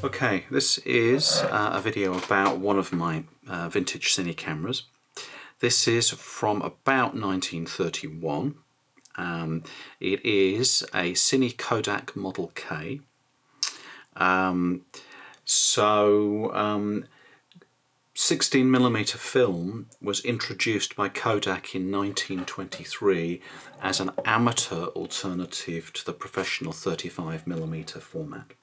Okay, this is a video about one of my vintage Cine cameras. This is from about 1931. It is a Cine Kodak Model K. 16mm film was introduced by Kodak in 1923 as an amateur alternative to the professional 35mm format.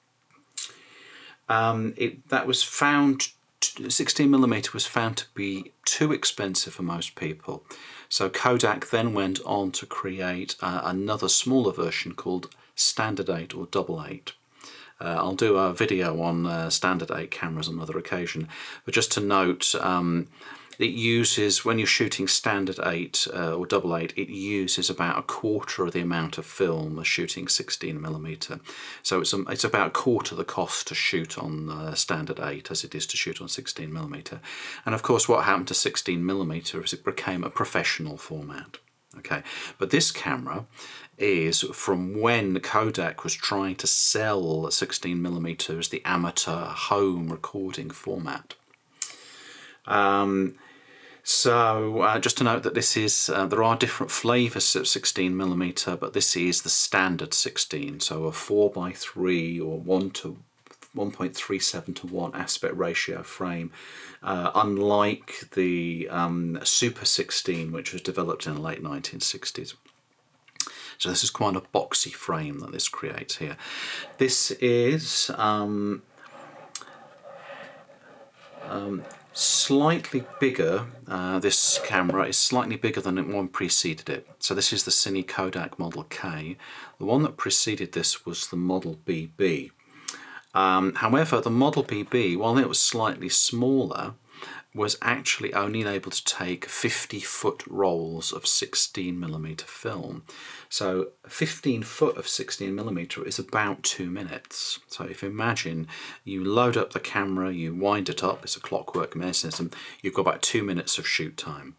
16mm was found to be too expensive for most people, so Kodak then went on to create another smaller version called Standard 8 or Double 8. I'll do a video on Standard 8 cameras on another occasion, but just to note, it uses, when you're shooting Standard 8 or Double 8, it uses about a quarter of the amount of film as shooting 16mm. So it's about a quarter the cost to shoot on Standard 8 as it is to shoot on 16mm. And of course what happened to 16mm is it became a professional format. Okay, but this camera is from when Kodak was trying to sell 16mm as the amateur home recording format. Just to note that this is, there are different flavours of 16mm, but this is the standard 16, so a 4:3 or 1.37 to 1 aspect ratio frame, unlike the Super 16, which was developed in the late 1960s. So this is quite a boxy frame that this creates here. This is slightly bigger. This camera is slightly bigger than the one preceded it. So this is the Cine Kodak Model K. The one that preceded this was the Model BB. However, the Model BB, while it was slightly smaller, was actually only able to take 50-foot rolls of 16mm film. So 15 foot of 16mm is about 2 minutes. So if you imagine you load up the camera, you wind it up, it's a clockwork mechanism, you've got about 2 minutes of shoot time.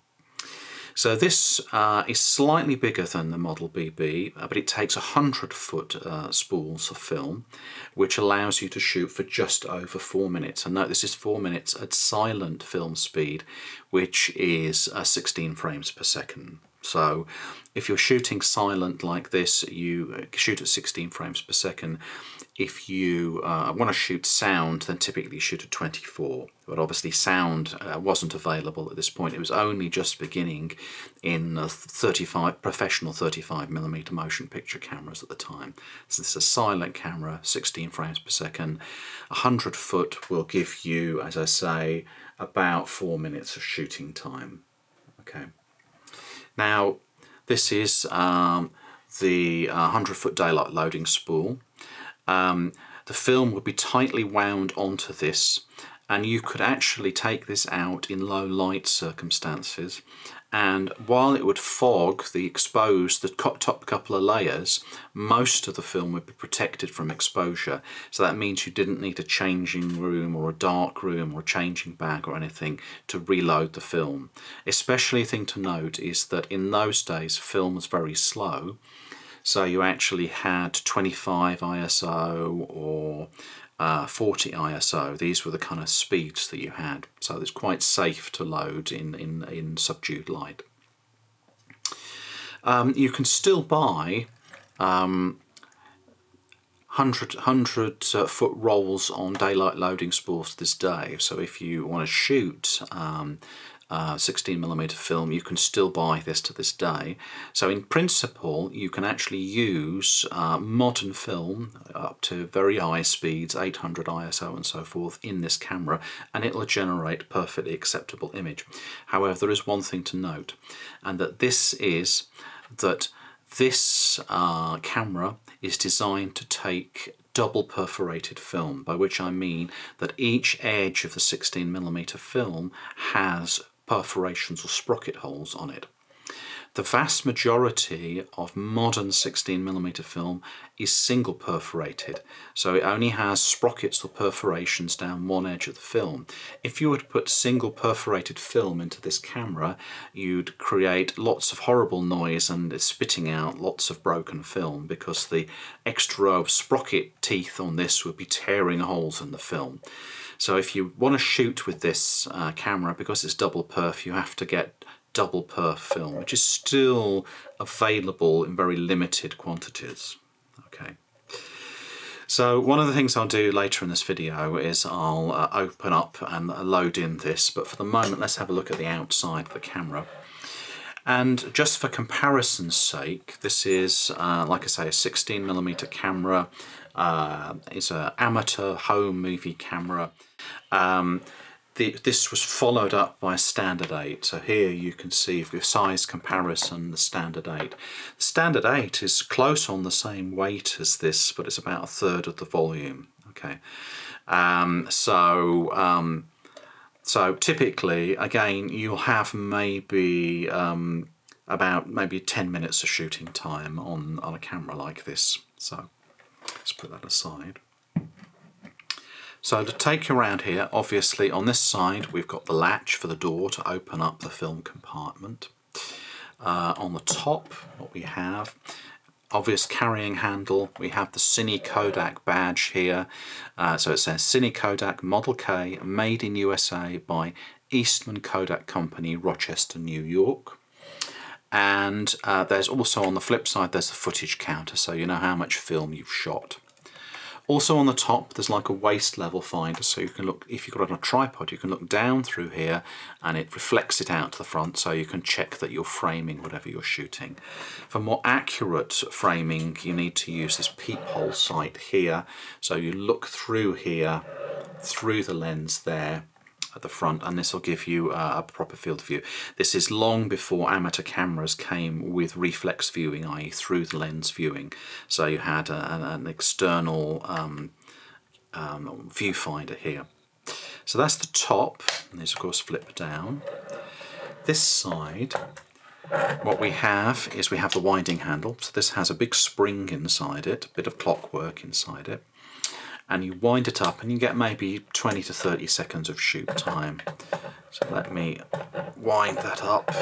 So this is slightly bigger than the Model BB, but it takes 100-foot spools of film, which allows you to shoot for just over 4 minutes. And note this is 4 minutes at silent film speed, which is 16 frames per second. So if you're shooting silent like this, you shoot at 16 frames per second. If you want to shoot sound, then typically you shoot at 24. But obviously sound wasn't available at this point. It was only just beginning in professional 35mm motion picture cameras at the time. So this is a silent camera, 16 frames per second. 100 foot will give you, as I say, about 4 minutes of shooting time. Okay. Now, this is the 100-foot daylight loading spool. The film would be tightly wound onto this, and you could actually take this out in low light circumstances, and while it would fog the top couple of layers, most of the film would be protected from exposure. So that means you didn't need a changing room or a dark room or a changing bag or anything to reload the film. Especially a thing to note is that in those days film was very slow, so you actually had 25 ISO or 40 ISO. These were the kind of speeds that you had, so it's quite safe to load in subdued light. You can still buy 100-foot rolls on daylight loading spools to this day. So if you want to shoot 16mm film, you can still buy this to this day. So in principle you can actually use modern film up to very high speeds, 800 ISO and so forth, in this camera, and it will generate perfectly acceptable image. However, there is one thing to note, and this camera is designed to take double perforated film, by which I mean that each edge of the 16mm film has perforations or sprocket holes on it. The vast majority of modern 16mm film is single perforated, so it only has sprockets or perforations down one edge of the film. If you were to put single perforated film into this camera, you'd create lots of horrible noise and it's spitting out lots of broken film, because the extra row of sprocket teeth on this would be tearing holes in the film. So if you want to shoot with this camera, because it's double perf, you have to get double perf film, which is still available in very limited quantities. Okay. So one of the things I'll do later in this video is I'll open up and load in this, but for the moment let's have a look at the outside of the camera. And just for comparison's sake, this is, like I say, a 16mm camera. It's an amateur home movie camera. This was followed up by a standard 8. So here you can see with size comparison the standard 8. The standard 8 is close on the same weight as this, but it's about a third of the volume. Okay, so typically, again, you'll have maybe about 10 minutes of shooting time on a camera like this. So let's put that aside. So to take you around here, obviously on this side we've got the latch for the door to open up the film compartment. On the top, what we have, obvious carrying handle, we have the Cine Kodak badge here. So it says Cine Kodak Model K, made in USA by Eastman Kodak Company, Rochester, New York. And there's also, on the flip side, there's the footage counter, so you know how much film you've shot. Also on the top there's like a waist level finder, so you can look, if you've got it on a tripod, you can look down through here and it reflects it out to the front, so you can check that you're framing whatever you're shooting. For more accurate framing you need to use this peephole sight here, so you look through here, through the lens there at the front, and this will give you a proper field of view. This is long before amateur cameras came with reflex viewing, i.e. through the lens viewing. So you had an external viewfinder here. So that's the top, and these of course flip down. This side, what we have is we have the winding handle. So this has a big spring inside it, a bit of clockwork inside it. And you wind it up and you get maybe 20 to 30 seconds of shoot time. So let me wind that up.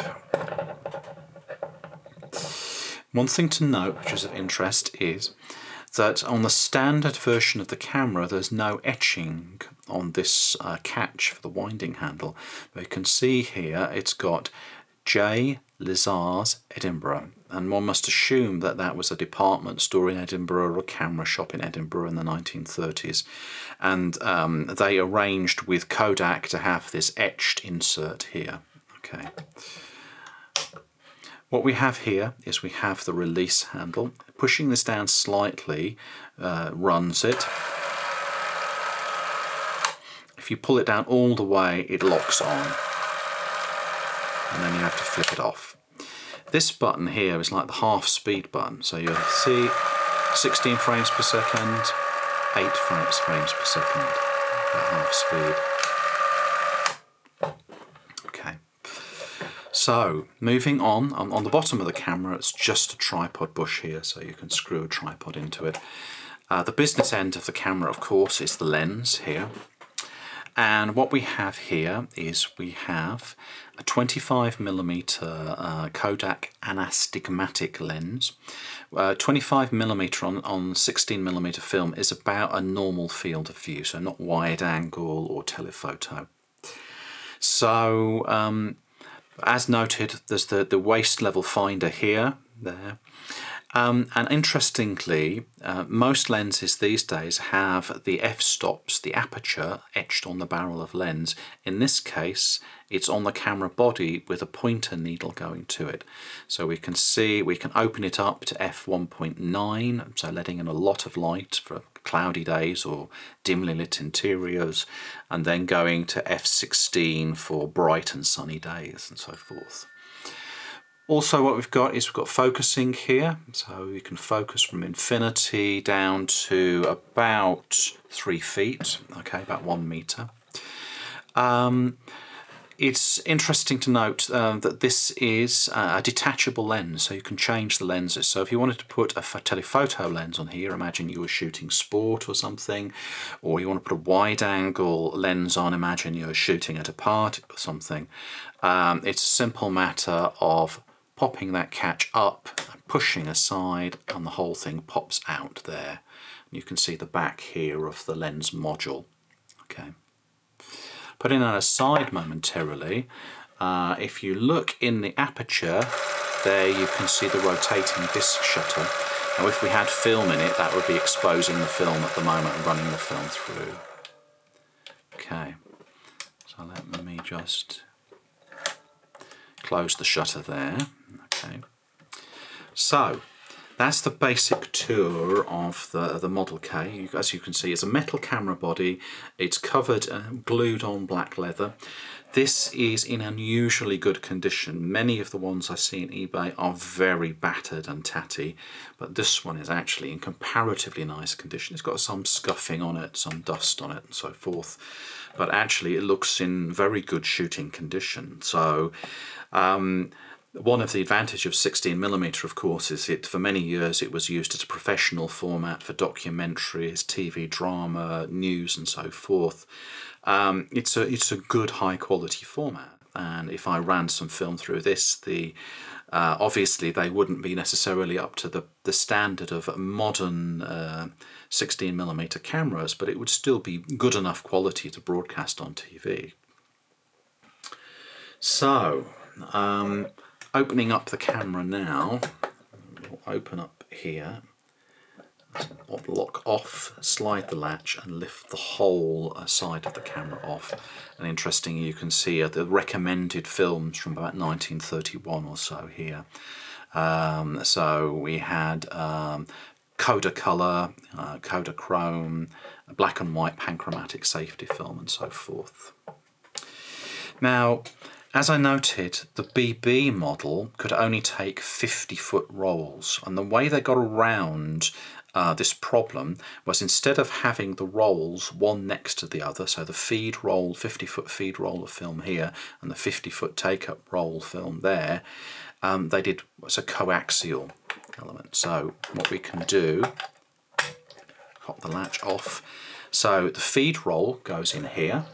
One thing to note, which is of interest, is that on the standard version of the camera there's no etching on this catch for the winding handle. But you can see here it's got J. Lizars, Edinburgh, and one must assume that that was a department store in Edinburgh or a camera shop in Edinburgh in the 1930s, and they arranged with Kodak to have this etched insert here. Okay. What we have here is we have the release handle. Pushing this down slightly runs it. If you pull it down all the way, it locks on, and then you have to flip it off. This button here is like the half speed button, so you'll see 16 frames per second, 8 frames per second, at half speed. Okay, so moving on the bottom of the camera it's just a tripod bush here, so you can screw a tripod into it. The business end of the camera, of course, is the lens here. And what we have here is we have a 25mm Kodak anastigmatic lens. 25mm on 16mm film is about a normal field of view, so not wide angle or telephoto. So as noted, there's the waist level finder here, there. And interestingly, most lenses these days have the f-stops, the aperture, etched on the barrel of lens. In this case, it's on the camera body with a pointer needle going to it. So we can see, we can open it up to f1.9, so letting in a lot of light for cloudy days or dimly lit interiors, and then going to f16 for bright and sunny days and so forth. Also what we've got is we've got focusing here, so you can focus from infinity down to about 3 feet, okay, about 1 meter. It's interesting to note that this is a detachable lens, so you can change the lenses. So if you wanted to put a telephoto lens on here, imagine you were shooting sport or something, or you want to put a wide angle lens on, imagine you're shooting at a party or something. It's a simple matter of popping that catch up, pushing aside, and the whole thing pops out there. You can see the back here of the lens module. Okay. Putting that aside momentarily, if you look in the aperture, there you can see the rotating disc shutter. Now if we had film in it, that would be exposing the film at the moment and running the film through. Okay, so let me just close the shutter there. Okay, so that's the basic tour of the Model K. As you can see, it's a metal camera body. It's covered, glued on black leather. This is in unusually good condition. Many of the ones I see on eBay are very battered and tatty, but this one is actually in comparatively nice condition. It's got some scuffing on it, some dust on it and so forth, but actually it looks in very good shooting condition. So one of the advantages of 16mm, of course, is for many years it was used as a professional format for documentaries, TV drama, news and so forth. It's a good high quality format, and if I ran some film through this, obviously they wouldn't be necessarily up to the standard of modern 16mm cameras, but it would still be good enough quality to broadcast on TV. So, opening up the camera now, we'll open up here, lock off, slide the latch and lift the whole side of the camera off. And interesting, you can see the recommended films from about 1931 or so here. So we had Kodak colour, Ektachrome, black and white panchromatic safety film and so forth. Now, as I noted, the BB model could only take 50-foot rolls, and the way they got around this problem was, instead of having the rolls one next to the other, so the feed roll, 50-foot feed roll of film here and the 50-foot take-up roll film there, they did what's a coaxial element. So what we can do, pop the latch off, so the feed roll goes in here,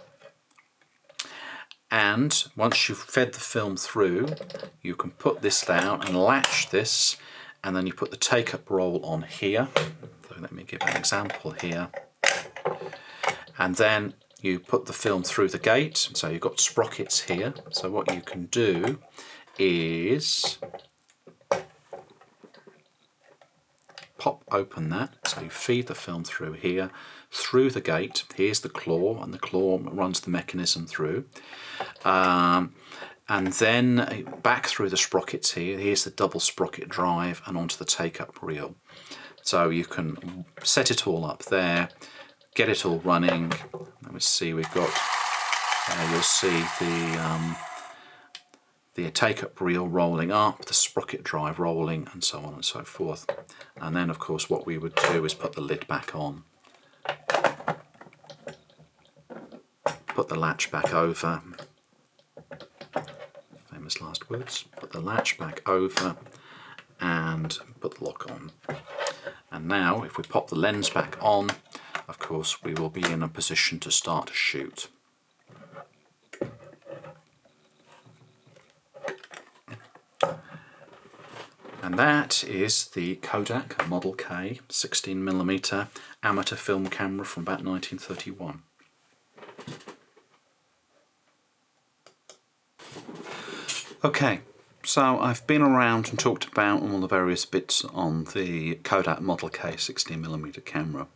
and once you've fed the film through, you can put this down and latch this, and then you put the take-up roll on here. So let me give an example here. And then you put the film through the gate, so you've got sprockets here. So what you can do is pop open that, so you feed the film through here, through the gate. Here's the claw, and the claw runs the mechanism through. And then back through the sprockets here. Here's the double sprocket drive and onto the take-up reel. So you can set it all up there, get it all running. Let me see, we've got, you'll see the take-up reel rolling up, the sprocket drive rolling, and so on and so forth. And then, of course, what we would do is put the lid back on. Put the latch back over. Famous last words. Put the latch back over and put the lock on. And now, if we pop the lens back on, of course, we will be in a position to start to shoot. And that is the Kodak Model K 16mm amateur film camera from about 1931. Okay, so I've been around and talked about all the various bits on the Kodak Model K 16mm camera.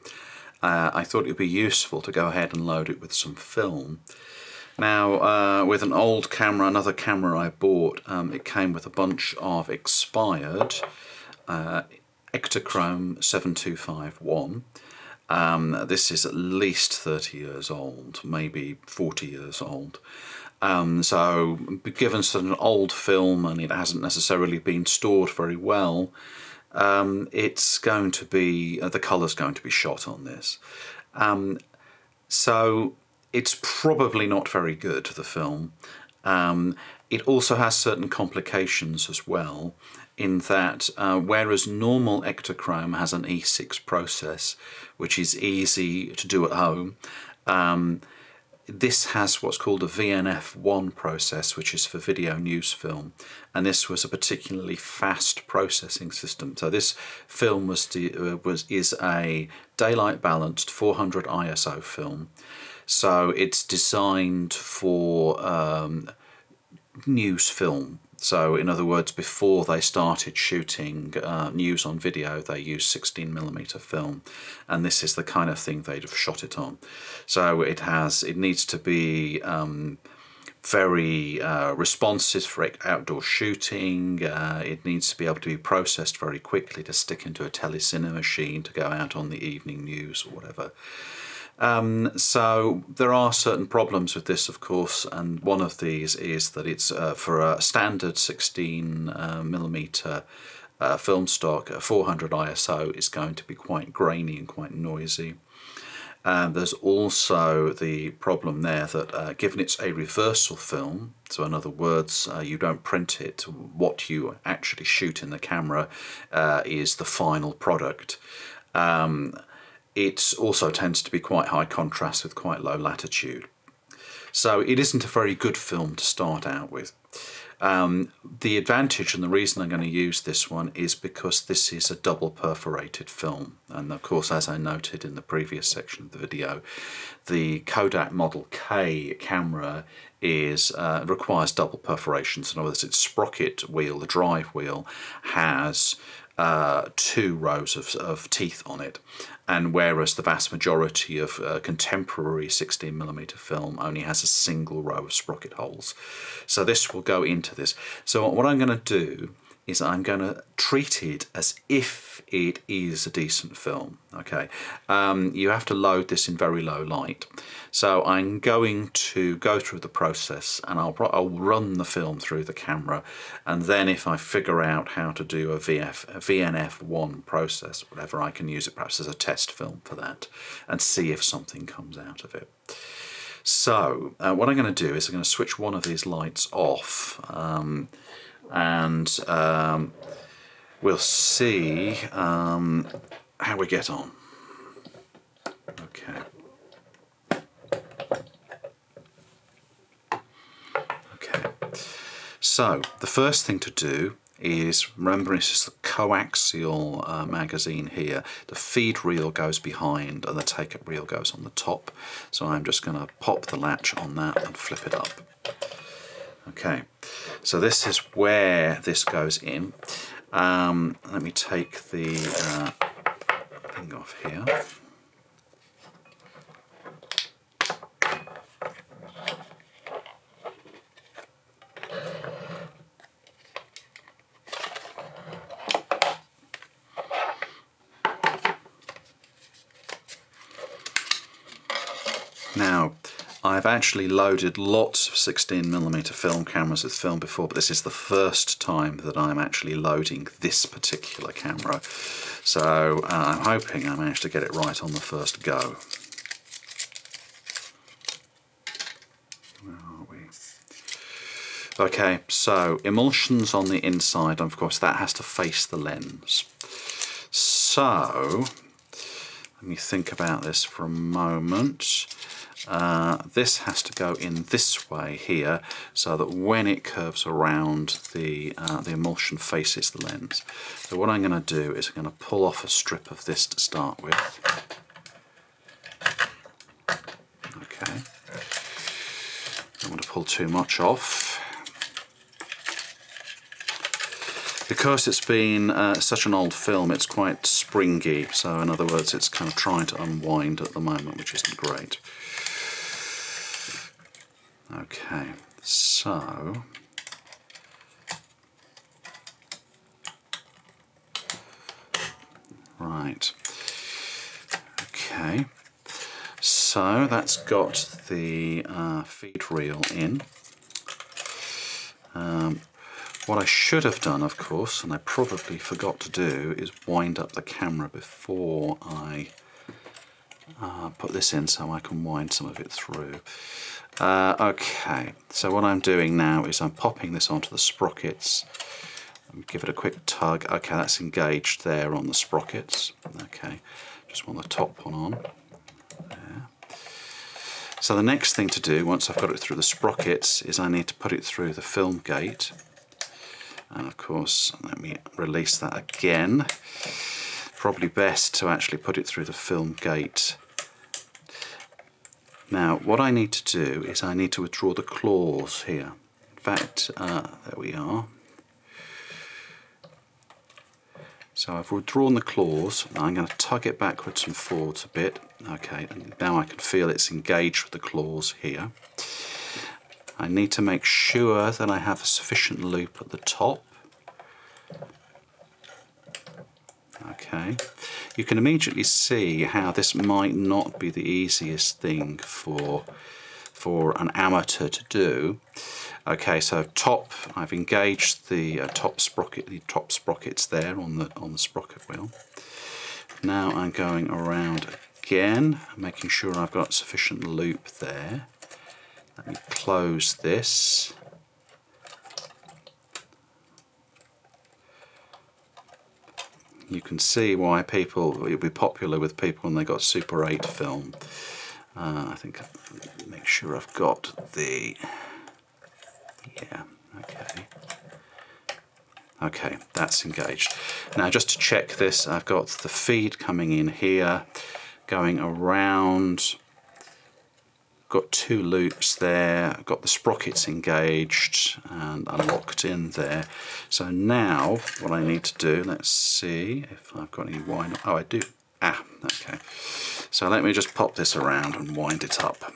I thought it would be useful to go ahead and load it with some film. Now, with an old camera, another camera I bought, it came with a bunch of expired Ektachrome 7251. This is at least 30 years old, maybe 40 years old. So, given it's an old film and it hasn't necessarily been stored very well, it's going to be, the colour's going to be shot on this. So, it's probably not very good, the film, It also has certain complications as well, in that whereas normal Ektachrome has an E6 process, which is easy to do at home, this has what's called a VNF1 process, which is for video news film, and this was a particularly fast processing system. So this film is a daylight balanced 400 ISO film, so it's designed for news film. So in other words, before they started shooting news on video, they used 16mm film, and this is the kind of thing they'd have shot it on. So it needs to be very responsive for outdoor shooting. It needs to be able to be processed very quickly to stick into a telecine machine to go out on the evening news or whatever. So there are certain problems with this, of course, and one of these is that it's for a standard 16mm film stock, 400 ISO is going to be quite grainy and quite noisy. There's also the problem there that given it's a reversal film, so in other words, you don't print it, what you actually shoot in the camera is the final product. It also tends to be quite high contrast with quite low latitude. So it isn't a very good film to start out with. The advantage and the reason I'm going to use this one is because this is a double perforated film, and of course, as I noted in the previous section of the video, the Kodak Model K camera requires double perforations. In other words, its sprocket wheel, the drive wheel, has 2 rows of teeth on it, and whereas the vast majority of contemporary 16mm film only has a single row of sprocket holes. So this will go into this. So what I'm going to do is I'm going to treat it as if it is a decent film. Okay, you have to load this in very low light. So I'm going to go through the process, and I'll run the film through the camera, and then if I figure out how to do a VNF1 process, whatever, I can use it perhaps as a test film for that and see if something comes out of it. So what I'm going to do is I'm going to switch one of these lights off, and we'll see how we get on. Okay. Okay. So the first thing to do is, remember, this is the coaxial magazine here. The feed reel goes behind and the take-up reel goes on the top. So I'm just going to pop the latch on that and flip it up. Okay, so this is where this goes in. Let me take the thing off here. Now, I've actually loaded lots of 16mm film cameras with film before, but this is the first time that I'm actually loading this particular camera. So I'm hoping I managed to get it right on the first go. Where are we? Okay, so emulsions on the inside, of course that has to face the lens. So let me think about this for a moment. This has to go in this way here, so that when it curves around, the emulsion faces the lens. So what I'm going to do is I'm going to pull off a strip of this to start with. Okay. Don't want to pull too much off. Because it's been such an old film, it's quite springy, so in other words it's kind of trying to unwind at the moment, which isn't great. Okay, so right, okay, so that's got the feed reel in. What I should have done, of course, and I probably forgot to do, is wind up the camera before I put this in, so I can wind some of it through. Okay, so what I'm doing now is I'm popping this onto the sprockets. Give it a quick tug. Okay, that's engaged there on the sprockets. Okay, just want the top one on. There. So the next thing to do, once I've got it through the sprockets, is I need to put it through the film gate. And of course, let me release that again. Probably best to actually put it through the film gate. Now, what I need to do is I need to withdraw the claws here. In fact, there we are. So I've withdrawn the claws. Now I'm going to tug it backwards and forwards a bit. Okay, and now I can feel it's engaged with the claws here. I need to make sure that I have a sufficient loop at the top. Okay, you can immediately see how this might not be the easiest thing for an amateur to do. Okay, so top, I've engaged the top sprockets there on the sprocket wheel. Now I'm going around again, making sure I've got sufficient loop there. Let me close this. You can see why it'll be popular with people when they got Super 8 film. I think make sure I've got the. Yeah, okay, that's engaged. Now just to check this, I've got the feed coming in here, going around, got two loops there, I've got the sprockets engaged and I'm locked in there. So now what I need to do, let's see if I've got any wind. Oh, I do. Okay. So let me just pop this around and wind it up.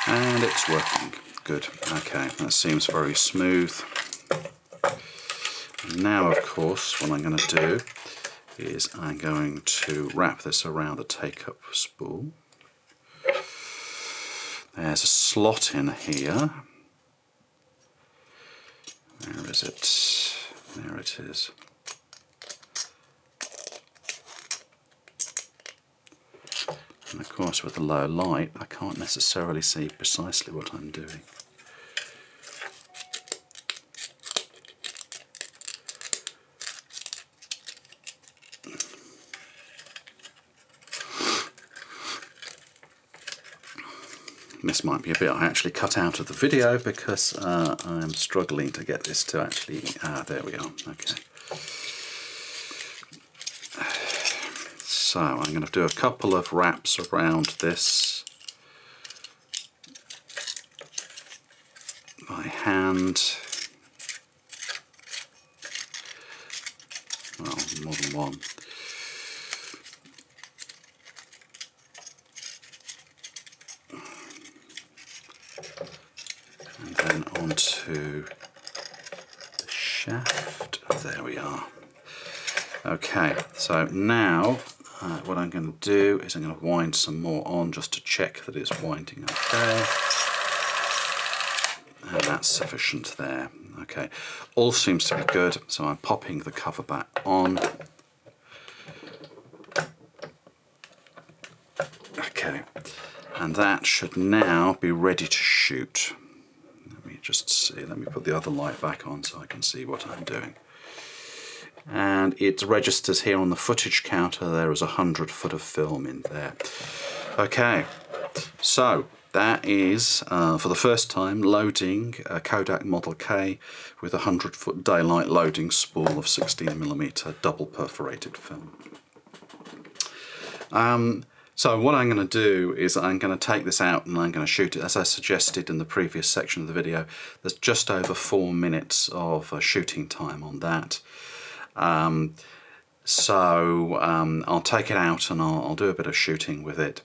And it's working. Good. Okay, that seems very smooth. Now, of course, what I'm going to do is I'm going to wrap this around a take-up spool. There's a slot in here. Where is it? There it is. And of course, with the low light, I can't necessarily see precisely what I'm doing. This might be a bit I actually cut out of the video because I'm struggling to get this to actually. There we are. Okay. So I'm going to do a couple of wraps around this by hand. Well, more than one. And then onto the shaft. There we are. Okay, so now what I'm going to do is I'm going to wind some more on just to check that it's winding okay. And that's sufficient there. Okay, all seems to be good, so I'm popping the cover back on. Okay, and that should now be ready to shoot. Let me just see, let me put the other light back on so I can see what I'm doing. And it registers here on the footage counter there is 100 foot of film in there. Okay, so that is for the first time loading a Kodak Model K with a 100 foot daylight loading spool of 16mm double perforated film. So what I'm going to do is I'm going to take this out and I'm going to shoot it as I suggested in the previous section of the video. There's just over 4 minutes of shooting time on that. I'll take it out and I'll do a bit of shooting with it.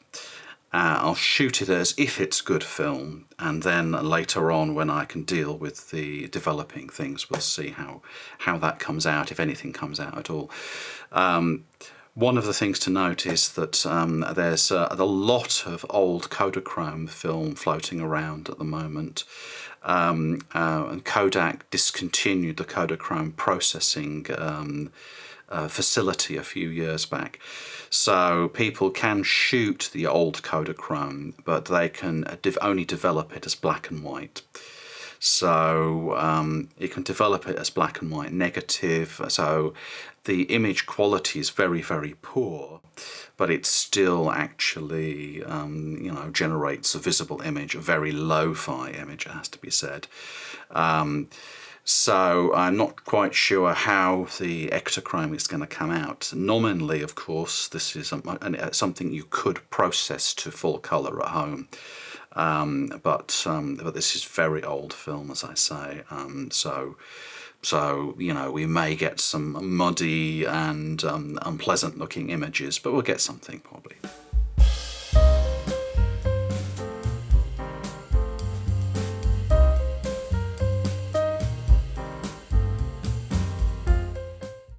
I'll shoot it as if it's good film, and then later on when I can deal with the developing things, we'll see how that comes out, if anything comes out at all. One of the things to note is that there's a lot of old Kodachrome film floating around at the moment. And Kodak discontinued the Kodachrome processing facility a few years back. So people can shoot the old Kodachrome, but they can only develop it as black and white. So you can develop it as black and white negative, so the image quality is very, very poor, but it still actually generates a visible image, a very lo-fi image, it has to be said. So I'm not quite sure how the Ektachrome is going to come out. Nominally, of course, this is something you could process to full colour at home. But this is very old film, as I say. So we may get some muddy and unpleasant looking images, but we'll get something probably.